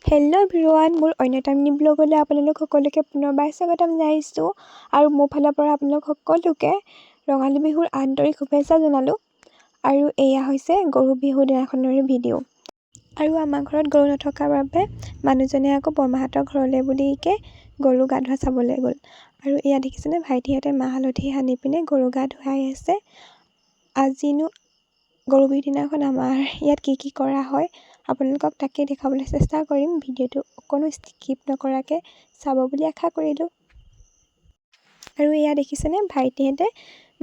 Hello' everyone, মোৰ অন্যতম mini ব্লগলৈ আপোনালোক সকলোকে পুনৰবাৰ স্বাগতম জনাইছোঁ আৰু মোৰ ফালৰ পৰা আপোনালোক সকলোকে ৰঙালী বিহুৰ আন্তৰিক শুভেচ্ছা জনালোঁ। আৰু এয়া হৈছে গৰু বিহু দিনাখনৰে ভিডিঅ'। আৰু আমাৰ ঘৰত গৰু নথকাৰ বাবে মানুহজনে আকৌ বৰমাহঁতৰ ঘৰলৈ বুলিকে গৰু গা ধোৱা চাবলৈ গ'ল। আৰু এয়া দেখিছেনে, ভাইটিহঁতে মাহ হালধি সানি পিনে গৰু গা ধুৱাই আছে। আজিনো গৰু বিহু দিনাখন আমাৰ ইয়াত কি কৰা হয় আপোনালোকক তাকে দেখাবলৈ চেষ্টা কৰিম। ভিডিঅ'টো অকণো স্কিপ নকৰাকৈ চাব বুলি আশা কৰিলোঁ। আৰু এয়া দেখিছেনে, ভাইটিহঁতে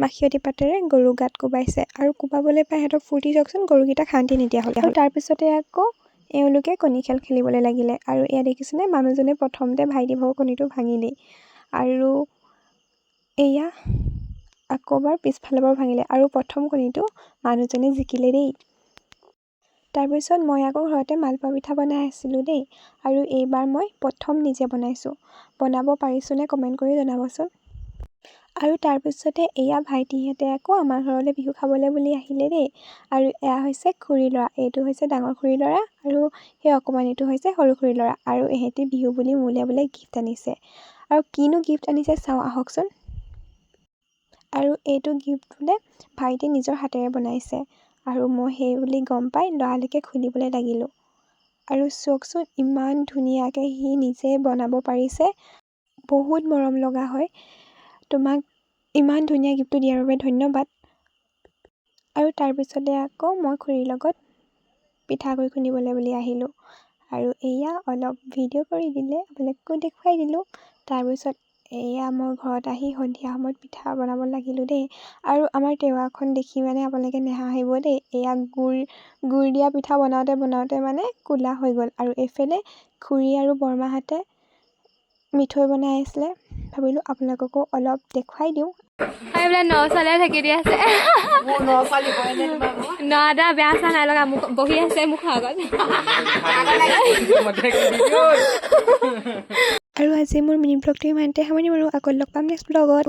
মাখিয়তী পাতেৰে গৰু গাত কোবাইছে আৰু কোবাবলৈ পাই সিহঁতক ফূৰ্তি চাওকচোন, গৰুকেইটাক শান্তি নিদিয়া হ'ল। আৰু তাৰপিছতে আকৌ এওঁলোকে কণী খেল খেলিবলৈ লাগিলে। আৰু এয়া দেখিছেনে, মানুহজনে প্ৰথমতে ভাইটি ভাগৰ কণীটো ভাঙিলেই আৰু এয়া আকৌ এবাৰ পিছফালৰ পৰা ভাঙিলে আৰু প্ৰথম কণীটো মানুহজনে জিকিলে দেই। তাৰপিছত মই আকৌ ঘৰতে মালপোৱা পিঠা বনাই আছিলোঁ দেই। আৰু এইবাৰ মই প্ৰথম নিজে বনাইছোঁ। বনাব পাৰিছোঁনে কমেণ্ট কৰি জনাবচোন। আৰু তাৰপিছতে এয়া ভাইটিহঁতে আকৌ আমাৰ ঘৰলৈ বিহু খাবলৈ বুলি আহিলে দেই। আৰু এয়া হৈছে খুৰী ল'ৰা, এইটো হৈছে ডাঙৰ খুৰী ল'ৰা আৰু সেই অকণমানিটো হৈছে সৰু খুৰী ল'ৰা। আৰু এহেঁতি বিহু বুলি মোলৈ বোলে গিফ্ট আনিছে। আৰু কিনো গিফ্ট আনিছে চাওঁ আহকচোন। আৰু এইটো গিফ্ট বোলে ভাইটি নিজৰ হাতেৰে বনাইছে। আৰু মই সেই বুলি গম পাই লৰালৰিকৈ খুলিবলৈ লাগিলোঁ। আৰু চাওকচোন, ইমান ধুনীয়াকৈ সি নিজে বনাব পাৰিছে, বহুত মৰম লগা হয়। তোমাক ইমান ধুনীয়া গিফ্টটো দিয়াৰ বাবে ধন্যবাদ। আৰু তাৰপিছতে আকৌ মই খুৰীৰ লগত পিঠাগুড়ি খুন্দিবলৈ বুলি আহিলোঁ। আৰু এয়া অলপ ভিডিঅ' কৰি দিলে, আপোনালোককো দেখুৱাই দিলোঁ। তাৰপিছত এয়া মই ঘৰত আহি সন্ধিয়া সময়ত পিঠা বনাব লাগিলোঁ দেই। আৰু আমাৰ টেৱাখন দেখি মানে আপোনালোকে নেহাঁহিব দেই। এয়া গুড় দিয়া পিঠা বনাওঁতে মানে ক'লা হৈ গ'ল। আৰু এইফালে খুৰী আৰু বৰমাহঁতে মিঠৈ বনাই আছিলে। ভাবিলোঁ আপোনালোককো অলপ দেখুৱাই দিওঁ। এইবিলাক নচালে থাকি দি আছে। নদা বেয়া চা নাই লগা, মোক বহি আছে মুখৰ আগত। আৰু আজি মোৰ মিনি ব্লগটো ইমানতে সামৰণি মাৰোঁ। আকৌ লগ পাম নেক্সট ব্লগত।